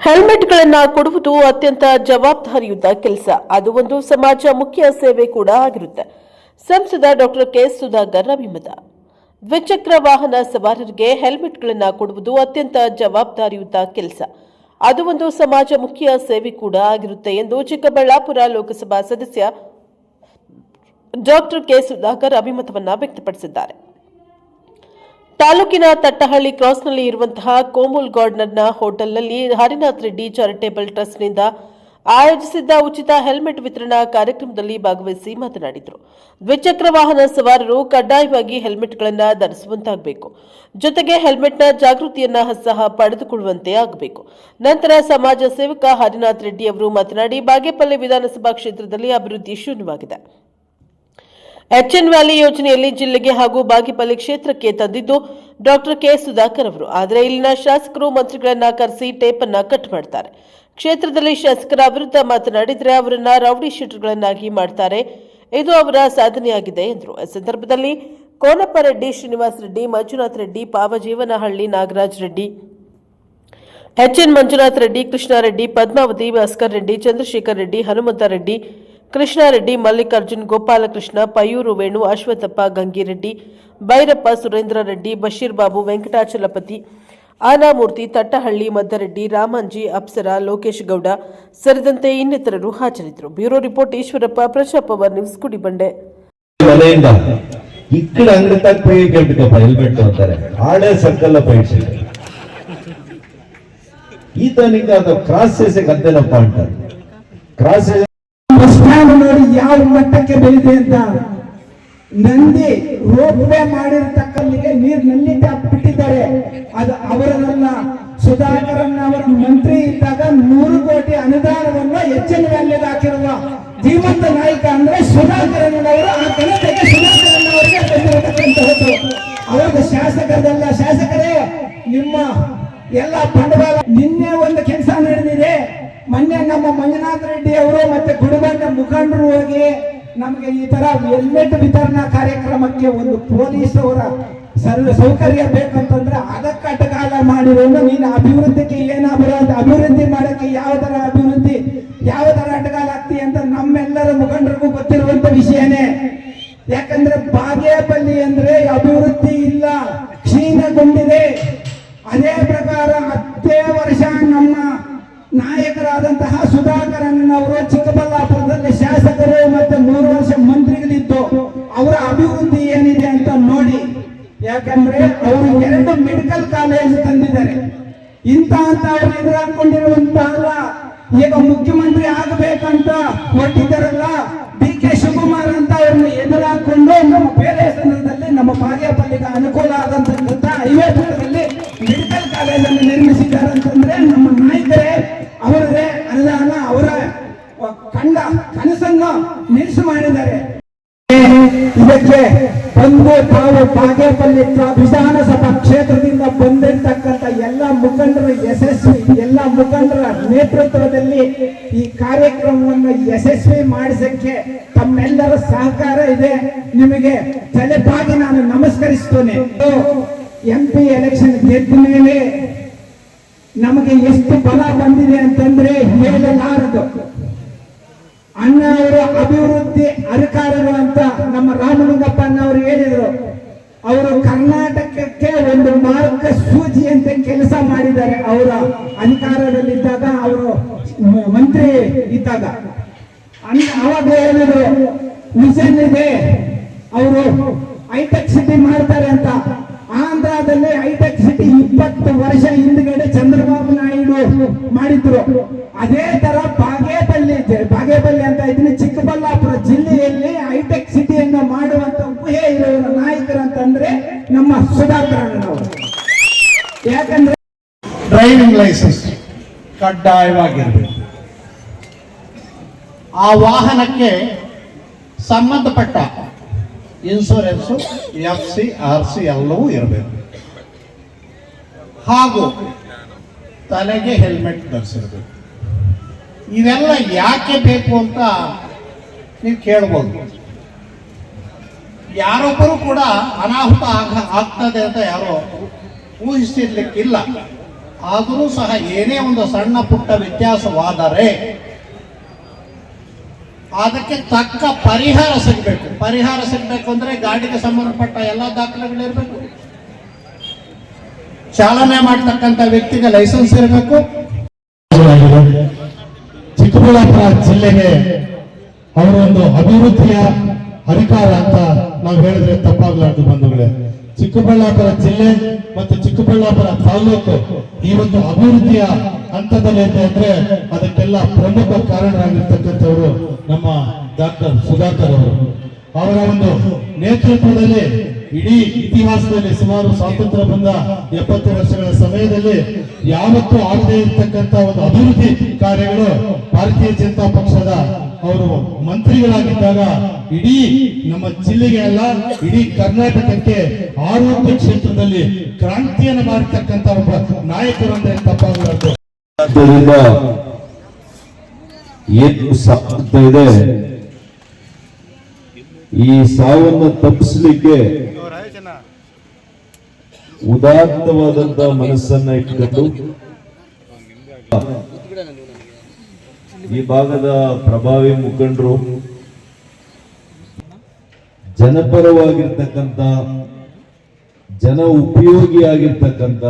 ಹೆಲ್ಮೆಟ್ಗಳನ್ನು ಕೊಡುವುದು ಅತ್ಯಂತ ಜವಾಬ್ದಾರಿಯುತ ಕೆಲಸ. ಅದು ಒಂದು ಸಮಾಜ ಮುಖ್ಯ ಸೇವೆ ಕೂಡ ಆಗಿರುತ್ತೆ. ಸಂಸದ ಡಾಕ್ಟರ್ ಕೆ ಸುಧಾಕರ್ ಅಭಿಮತ. ದ್ವಿಚಕ್ರ ವಾಹನ ಸವಾರರಿಗೆ ಹೆಲ್ಮೆಟ್ಗಳನ್ನು ಕೊಡುವುದು ಅತ್ಯಂತ ಜವಾಬ್ದಾರಿಯುತ ಕೆಲಸ. ಅದು ಒಂದು ಸಮಾಜ ಮುಖ್ಯ ಸೇವೆ ಕೂಡ ಆಗಿರುತ್ತೆ ಎಂದು ಚಿಕ್ಕಬಳ್ಳಾಪುರ ಲೋಕಸಭಾ ಸದಸ್ಯ ಡಾಕ್ಟರ್ ಕೆ ಸುಧಾಕರ್ ಅಭಿಮತವನ್ನು ವ್ಯಕ್ತಪಡಿಸಿದ್ದಾರೆ. ತಾಲೂಕಿನ ತಟ್ಟಹಳ್ಳಿ ಕ್ರಾಸ್ನಲ್ಲಿ ಇರುವಂತಹ ಕೋಮುಲ್ ಗಾರ್ಡನರ್ನ ಹೋಟೆಲ್ನಲ್ಲಿ ಹರಿನಾಥ್ ರೆಡ್ಡಿ ಚಾರಿಟೇಬಲ್ ಟ್ರಸ್ಟ್ನಿಂದ ಆಯೋಜಿಸಿದ್ದ ಉಚಿತ ಹೆಲ್ಮೆಟ್ ವಿತರಣಾ ಕಾರ್ಯಕ್ರಮದಲ್ಲಿ ಭಾಗವಹಿಸಿ ಮಾತನಾಡಿದರು. ದ್ವಿಚಕ್ರ ವಾಹನ ಸವಾರರು ಕಡ್ಡಾಯವಾಗಿ ಹೆಲ್ಮೆಟ್ಗಳನ್ನು ಧರಿಸುವಂತಾಗಬೇಕು. ಜೊತೆಗೆ ಹೆಲ್ಮೆಟ್ನ ಜಾಗೃತಿಯನ್ನ ಸಹ ಪಡೆದುಕೊಳ್ಳುವಂತೆ ಆಗಬೇಕು. ನಂತರ ಸಮಾಜ ಸೇವಕ ಹರಿನಾಥ್ ರೆಡ್ಡಿ ಅವರು ಮಾತನಾಡಿ, ಬಾಗೇಪಲ್ಲಿ ವಿಧಾನಸಭಾ ಕ್ಷೇತ್ರದಲ್ಲಿ ಅಭಿವೃದ್ಧಿ ಶೂನ್ಯವಾಗಿದೆ. ಎಚ್ಎನ್ ವ್ಯಾಲಿ ಯೋಜನೆಯಲ್ಲಿ ಜಿಲ್ಲೆಗೆ ಹಾಗೂ ಬಾಗೇಪಲ್ಲಿ ಕ್ಷೇತ್ರಕ್ಕೆ ತಂದಿದ್ದು ಡಾಕ್ಟರ್ ಕೆ ಸುಧಾಕರ್ ಅವರು. ಆದರೆ ಇಲ್ಲಿನ ಶಾಸಕರು ಮಂತ್ರಿಗಳನ್ನ ಕರೆಸಿ ಟೇಪ್ ಅನ್ನ ಕಟ್ ಮಾಡ್ತಾರೆ. ಕ್ಷೇತ್ರದಲ್ಲಿ ಶಾಸಕರ ವಿರುದ್ಧ ಮಾತನಾಡಿದರೆ ಅವರನ್ನ ರೌಡಿ ಶೀಟರ್ಗಳನ್ನಾಗಿ ಮಾಡ್ತಾರೆ. ಇದು ಅವರ ಸಾಧನೆಯಾಗಿದೆ ಎಂದರು. ಈ ಸಂದರ್ಭದಲ್ಲಿ ಕೋನಪ್ಪ ರೆಡ್ಡಿ, ಶ್ರೀನಿವಾಸ ರೆಡ್ಡಿ, ಮಂಜುನಾಥ್ ರೆಡ್ಡಿ, ಪಾವಜೀವನಹಳ್ಳಿ, ನಾಗರಾಜ್ ರೆಡ್ಡಿ, ಎಚ್ಎನ್ ಮಂಜುನಾಥ್ ರೆಡ್ಡಿ, ಕೃಷ್ಣಾರೆಡ್ಡಿ, ಪದ್ಮಾವತಿ, ಭಾಸ್ಕರ್ ರೆಡ್ಡಿ, ಚಂದ್ರಶೇಖರ್ ರೆಡ್ಡಿ, ಹನುಮಂತ ರೆಡ್ಡಿ, ಕೃಷ್ಣಾರೆಡ್ಡಿ, ಮಲ್ಲಿಕಾರ್ಜುನ್, ಗೋಪಾಲಕೃಷ್ಣ, ಪಯ್ಯೂರು ವೇಣು, ಅಶ್ವತ್ಥಪ್ಪ, ಗಂಗಿರೆಡ್ಡಿ, ಭೈರಪ್ಪ, ಸುರೇಂದ್ರ ರೆಡ್ಡಿ, ಬಶೀರ್ ಬಾಬು, ವೆಂಕಟಾಚಲಪತಿ, ಆನಾಮೂರ್ತಿ, ತಟ್ಟಹಳ್ಳಿ, ಮದ್ದರೆಡ್ಡಿ, ರಾಮಂಜಿ, ಅಪ್ಸರ, ಲೋಕೇಶ್ ಗೌಡ ಸೇರಿದಂತೆ ಇನ್ನಿತರರು ಹಾಜರಿದ್ದರು. Bureau report Eshwarappa, Praja Power news, Gudibande. ఇక్కడ అంగడి తక్కువ హెల్మెట్ అంటారు ఆడే సర్కల్ ఈతనికి అది క్రాస్ చేసే గద్దెనప్ప అంటారు. క్రాస్ ಬಸ್ ಸ್ಟ್ಯಾಂಡ್ ನೋಡಿ ಯಾವ ಮಟ್ಟಕ್ಕೆ ಬೆಳೆದಿದೆ ಅಂತ. ನಂದಿ ರೋಪ್ವೇ ಮಾಡಿರತಕ್ಕಲ್ಲಿಗೆ ನೀರು ನಲ್ಲಿ ಟ್ಯಾಪ್ ಬಿಟ್ಟಿದ್ದಾರೆ. ಅದು ಅವರನ್ನ ಸುಧಾಕರನ್ ಅವರ ಮಂತ್ರಿ ಇದ್ದಾಗ 100 ಕೋಟಿ ಅನುದಾನವನ್ನು ಎಚ್ಎನ್ ವ್ಯಾಲಿಗೆ ಹಾಕಿರುವ ಧೀಮಂತ ನಾಯಕ ಅಂದ್ರೆ ಸುಧಾಕರನ್ ಅವರು. ಆ ಘನತೆಗೆ ಸುಧಾಕರನ್ ಅವರಿಗೆ ಬಂದಿರತಕ್ಕಂತಹದ್ದು. ಅವ್ರಿಗೆ ಶಾಸಕರದಲ್ಲ. ಶಾಸಕರೇ, ನಿಮ್ಮ ಎಲ್ಲ ಬಂಡವಾಳ ನಿನ್ನೆ ಒಂದು ಕೆಲಸ ನಡೆದಿದೆ. ಮೊನ್ನೆ ನಮ್ಮ ಮಂಜುನಾಥ್ ರೆಡ್ಡಿ ಅವರು ಮತ್ತೆ ಗುಡಿಬಂಡೆ ಮುಖಂಡರು ಹೋಗಿ ನಮಗೆ ಈ ತರ ಹೆಲ್ಮೆಟ್ ವಿತರಣಾ ಕಾರ್ಯಕ್ರಮಕ್ಕೆ ಒಂದು ಪೊಲೀಸ್ ಅವರ ಸೌಕರ್ಯ ಬೇಕಂತಂದ್ರೆ ಅದಕ್ಕೆ ಅಟಗಾಲ ಮಾಡಿರೋದು. ನೀನು ಅಭಿವೃದ್ಧಿಗೆ ಅಭಿವೃದ್ಧಿ ಮಾಡಕ್ಕೆ ಯಾವ ತರ ಅಟಗಾಲ ಆಗ್ತೀಯ ಅಂತ ನಮ್ಮೆಲ್ಲರ ಮುಖಂಡರಿಗೂ ಗೊತ್ತಿರುವಂತ ವಿಷಯನೇ. ಯಾಕಂದ್ರೆ ಬಾಗೇಪಲ್ಲಿ ಅಂದ್ರೆ ಅಭಿವೃದ್ಧಿ ಇಲ್ಲ, ಕ್ಷೀಣಗೊಂಡಿದೆ. ಅದೇ ಪ್ರಕಾರ 10 ವರ್ಷ ನಮ್ಮ ನಾಯಕರಾದಂತಹ ಸುಧಾಕರನ್ ಅವರು ಚಿಕ್ಕಬಳ್ಳಾಪುರದಲ್ಲಿ ಶಾಸಕರು ಮತ್ತೆ 3 ವರ್ಷ ಮಂತ್ರಿಗಳಿದ್ದು ಅವರ ಅಭಿವೃದ್ಧಿ ಏನಿದೆ ಅಂತ ನೋಡಿ. ಯಾಕಂದ್ರೆ ಅವರು 2 ಮೆಡಿಕಲ್ ಕಾಲೇಜ್ ತಂದಿದ್ದಾರೆ. ಅವ್ರು ಎದುರಾಕೊಂಡಿರುವಂತಹ ಈಗ ಮುಖ್ಯಮಂತ್ರಿ ಆಗಬೇಕಂತ ಹೊರಟಿದ್ದಾರಲ್ಲ ಡಿ.ಕೆ. ಶಿವಕುಮಾರ್ ಅಂತ ಅವ್ರನ್ನ ಎದುರಾಕೊಂಡು ನಮ್ಮ ಬೇರೆ ಸಂದರ್ಭದಲ್ಲಿ ನಮ್ಮ ಬಾಗೇಪಲ್ಲಿಗೆ ಅನುಕೂಲ ಆದಂತ ಹೈವೇ ಪಕ್ಕದಲ್ಲಿ ಮೆಡಿಕಲ್ ಕಾಲೇಜ್ ಅನ್ನು ನಿರ್ಮಿಸಿದ್ದಾರೆ ಅಂತಂದ್ರೆ ನಮ್ಮ ನಾಯಕರೇ ಅವರದೇ ಅನುದಾನ ಅವರ ಕಂಡ ಕನಸನ್ನು ನಿಲ್ಲಿಸಿ ಮಾಡಿದ್ದಾರೆ. ಇದಕ್ಕೆ ಬಂದು ತಾವು ಬಾಗೇಪಲ್ಲಿ ವಿಧಾನಸಭಾ ಕ್ಷೇತ್ರದಿಂದ ಬಂದಿರತಕ್ಕಂತ ಎಲ್ಲ ಮುಖಂಡರ ಎಲ್ಲ ಮುಖಂಡರ ನೇತೃತ್ವದಲ್ಲಿ ಈ ಕಾರ್ಯಕ್ರಮವನ್ನು ಯಶಸ್ವಿ ಮಾಡಿಸಕ್ಕೆ ತಮ್ಮೆಲ್ಲರ ಸಹಕಾರ ಇದೆ. ನಿಮಗೆ ತಲೆಬಾಗಿ ನಾನು ನಮಸ್ಕರಿಸ್ತೇನೆ. MP ಎಲೆಕ್ಷನ್ ಗೆದ್ದ ಮೇಲೆ ನಮಗೆ ಎಷ್ಟು ಬಲ ಬಂದಿದೆ ಅಂತಂದ್ರೆ ಹೇಳಲಾರದು. ಅಣ್ಣ ಅವರು ಅಭಿವೃದ್ಧಿ ಅಧಿಕಾರಿಗಳು ಅಂತ ನಮ್ಮ ರಾಮಲಿಂಗಪ್ಪಣ್ಣ ಅವರು ಹೇಳಿದ್ರು. ಅವರು ಕರ್ನಾಟಕಕ್ಕೆ ಒಂದು ಮಾರ್ಗಸೂಚಿ ಅಂತ ಕೆಲಸ ಮಾಡಿದ್ದಾರೆ. ಅವರ ಅಧಿಕಾರದಲ್ಲಿದ್ದಾಗ, ಅವರು ಮಂತ್ರಿ ಇದ್ದಾಗ ಅವಾಗ ಹೇಳಿದ್ರು ವಿಷನ್ ಇದೆ, ಅವರು ಹೈಟೆಕ್ ಸಿಟಿ ಮಾಡ್ತಾರೆ ಅಂತ. ಆಂಧ್ರದಲ್ಲಿ ಹೈಟೆಕ್ ಸಿಟಿ 20 ವರ್ಷ ಹಿಂದ್ಗಡೆ ಚಂದ್ರಬಾಬು ನಾಯ್ಡು ಮಾಡಿದ್ರು. ಅದೇ ತರ ಬಾಗೇಪಲ್ಲಿ ಅಂತ ಇದನ್ನ ಚಿಕ್ಕಬಳ್ಳಾಪುರ ಜಿಲ್ಲೆಯಲ್ಲಿ ಹೈಟೆಕ್ ಸಿಟಿಯನ್ನು ಮಾಡುವಂತ ಊಹೆ ಇರುವ ನಾಯಕರಂತಂದ್ರೆ ನಮ್ಮ ಸುಧಾಕರನ್ ಅವರು. ಯಾಕಂದ್ರೆ ಡ್ರೈವಿಂಗ್ ಲೈಸೆನ್ಸ್ ಕಡ್ಡಾಯವಾಗಿರಬೇಕು. ಆ ವಾಹನಕ್ಕೆ ಸಂಬಂಧಪಟ್ಟ ಇನ್ಶೂರೆನ್ಸು, FC, RC ಎಲ್ಲವೂ ಇರಬೇಕು. ಹಾಗೂ ತಲೆಗೆ ಹೆಲ್ಮೆಟ್ ಧರಿಸಿರಬೇಕು. ಇವೆಲ್ಲ ಯಾಕೆ ಬೇಕು ಅಂತ ನೀವು ಕೇಳ್ಬೋದು. ಯಾರೊಬ್ಬರು ಕೂಡ ಅನಾಹುತ ಆಗ್ತದೆ ಅಂತ ಯಾರೋ ಊಹಿಸಿರ್ಲಿಕ್ಕಿಲ್ಲ. ಆದರೂ ಸಹ ಏನೇ ಒಂದು ಸಣ್ಣ ಪುಟ್ಟ ವ್ಯತ್ಯಾಸವಾದರೆ ಅದಕ್ಕೆ ತಕ್ಕ ಪರಿಹಾರ ಸಿಗಬೇಕು. ಪರಿಹಾರ ಸಿಗಬೇಕು ಅಂದ್ರೆ ಗಾಡಿಗೆ ಸಂಬಂಧಪಟ್ಟ ಎಲ್ಲ ದಾಖಲೆಗಳಿರಬೇಕು, ಚಾಲನೆ ಮಾಡ್ತಕ್ಕಂಥ ವ್ಯಕ್ತಿಗೆ ಲೈಸೆನ್ಸ್ ಇರಬೇಕು. ಚಿಕ್ಕಬಳ್ಳಾಪುರ ಜಿಲ್ಲೆಗೆ ಅವರೊಂದು ಅಭಿವೃದ್ಧಿಯ ಅಧಿಕಾರ ಅಂತ ನಾವು ಹೇಳಿದ್ರೆ ತಪ್ಪಾಗಲಾರದು ಬಂಧುಗಳೇ. ಚಿಕ್ಕಬಳ್ಳಾಪುರ ಜಿಲ್ಲೆ ಮತ್ತು ಚಿಕ್ಕಬಳ್ಳಾಪುರ ತಾಲೂಕು ಈ ಒಂದು ಅಭಿವೃದ್ಧಿಯ ಹಂತದಲ್ಲಿ ಇದೆ ಅಂದ್ರೆ ಅದಕ್ಕೆಲ್ಲ ಪ್ರಮುಖ ಕಾರಣರಾಗಿರ್ತಕ್ಕಂಥವರು ನಮ್ಮ ಡಾಕ್ಟರ್ ಸುಧಾಕರ್ ಅವರು. ಅವರ ಒಂದು ನೇತೃತ್ವದಲ್ಲಿ ಇಡೀ ಇತಿಹಾಸದಲ್ಲಿ ಸುಮಾರು ಸ್ವಾತಂತ್ರ್ಯ ಬಂದ 70 ವರ್ಷಗಳ ಸಮಯದಲ್ಲಿ ಯಾವತ್ತೂ ಆಗದೇ ಇರತಕ್ಕಂತ ಒಂದು ಅಭಿವೃದ್ಧಿ ಕಾರ್ಯಗಳು ಭಾರತೀಯ ಜನತಾ ಪಕ್ಷದ ಅವರು ಮಂತ್ರಿಗಳಾಗಿದ್ದಾಗ ಇಡೀ ನಮ್ಮ ಜಿಲ್ಲೆಗೆ ಅಲ್ಲ ಇಡೀ ಕರ್ನಾಟಕಕ್ಕೆ ಆರೋಗ್ಯ ಕ್ಷೇತ್ರದಲ್ಲಿ ಕ್ರಾಂತಿಯನ್ನು ಮಾಡಿರ್ತಕ್ಕಂಥ ಒಬ್ಬ ನಾಯಕರು ಅಂದ್ರೆ ತಪ್ಪಾಗಲಾರದು. ಏನು ಸಾಗ್ತಾ ಇದೆ, ಈ ಸಾವನ್ನು ತಪ್ಪಿಸಲಿಕ್ಕೆ ಉದಾತ್ತವಾದಂತಹ ಮನಸ್ಸನ್ನ ಇಟ್ಕೊಂಡು ಈ ಭಾಗದ ಪ್ರಭಾವಿ ಮುಖಂಡರು ಜನಪರವಾಗಿರ್ತಕ್ಕಂಥ ಜನ ಉಪಯೋಗಿಯಾಗಿರ್ತಕ್ಕಂಥ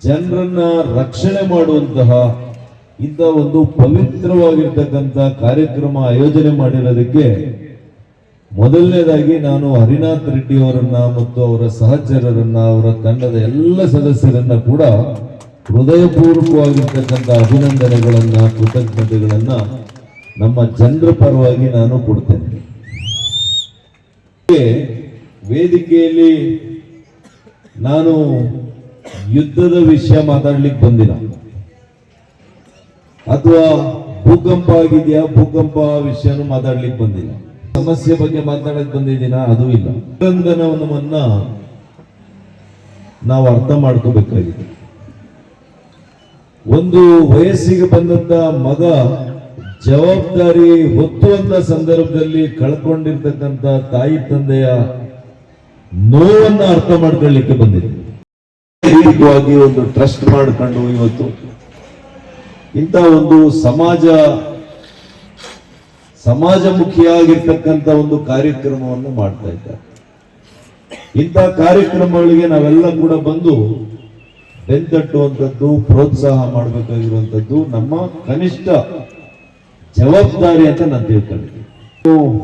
ಜನರನ್ನ ರಕ್ಷಣೆ ಮಾಡುವಂತಹ ಇಂಥ ಒಂದು ಪವಿತ್ರವಾಗಿರ್ತಕ್ಕಂಥ ಕಾರ್ಯಕ್ರಮ ಆಯೋಜನೆ ಮಾಡಿರೋದಕ್ಕೆ ಮೊದಲನೇದಾಗಿ ನಾನು ಹರಿನಾಥ್ ರೆಡ್ಡಿ ಅವರನ್ನ ಮತ್ತು ಅವರ ಸಹಚರರನ್ನ ಅವರ ತಂಡದ ಎಲ್ಲ ಸದಸ್ಯರನ್ನ ಕೂಡ ಹೃದಯಪೂರ್ವಕವಾಗಿರ್ತಕ್ಕಂಥ ಅಭಿನಂದನೆಗಳನ್ನ ಕೃತಜ್ಞತೆಗಳನ್ನ ನಮ್ಮ ಜನರ ಪರವಾಗಿ ನಾನು ಕೊಡ್ತೇನೆ. ವೇದಿಕೆಯಲ್ಲಿ ನಾನು ಯುದ್ಧದ ವಿಷಯ ಮಾತಾಡ್ಲಿಕ್ಕೆ ಬಂದಿಲ್ಲ, ಅಥವಾ ಭೂಕಂಪ ಆಗಿದೆಯಾ ಭೂಕಂಪ ವಿಷಯನೂ ಮಾತಾಡ್ಲಿಕ್ಕೆ ಬಂದಿಲ್ಲ, ಸಮಸ್ಯೆ ಬಗ್ಗೆ ಮಾತಾಡಕ್ ಬಂದಿದ್ದೀನ ಅದು ಇಲ್ಲ. ನಿಬಂಧನವನ್ನ ನಾವು ಅರ್ಥ ಮಾಡ್ಕೋಬೇಕಾಗಿದೆ. ಒಂದು ವಯಸ್ಸಿಗೆ ಬಂದಂತ ಮಗ ಜವಾಬ್ದಾರಿ ಹೊತ್ತುವಂತ ಸಂದರ್ಭದಲ್ಲಿ ಕಳ್ಕೊಂಡಿರ್ತಕ್ಕಂಥ ತಾಯಿ ತಂದೆಯ ನೋವನ್ನ ಅರ್ಥ ಮಾಡ್ಕೊಳ್ಳಿಕ್ಕೆ ಬಂದಿದೆ. ದೈಹಿಕವಾಗಿ ಒಂದು ಟ್ರಸ್ಟ್ ಮಾಡ್ಕೊಂಡು ಇವತ್ತು ಇಂಥ ಒಂದು ಸಮಾಜಮುಖಿಯಾಗಿರ್ತಕ್ಕಂಥ ಒಂದು ಕಾರ್ಯಕ್ರಮವನ್ನು ಮಾಡ್ತಾ ಇದ್ದಾರೆ. ಇಂಥ ಕಾರ್ಯಕ್ರಮಗಳಿಗೆ ನಾವೆಲ್ಲ ಕೂಡ ಬಂದು ಬೆಂತಟ್ಟುವಂಥದ್ದು, ಪ್ರೋತ್ಸಾಹ ಮಾಡಬೇಕಾಗಿರುವಂಥದ್ದು ನಮ್ಮ ಕನಿಷ್ಠ ಜವಾಬ್ದಾರಿ ಅಂತ ನಾನು ತಿಳ್ಕೊಂಡಿದ್ದೀನಿ.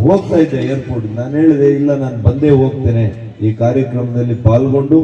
ಹೋಗ್ತಾ ಇದ್ದೆ ಏರ್ಪೋರ್ಟ್, ನಾನು ಹೇಳಿದೆ ಇಲ್ಲ ನಾನು ಬಂದೇ ಹೋಗ್ತೇನೆ, ಈ ಕಾರ್ಯಕ್ರಮದಲ್ಲಿ ಪಾಲ್ಗೊಂಡು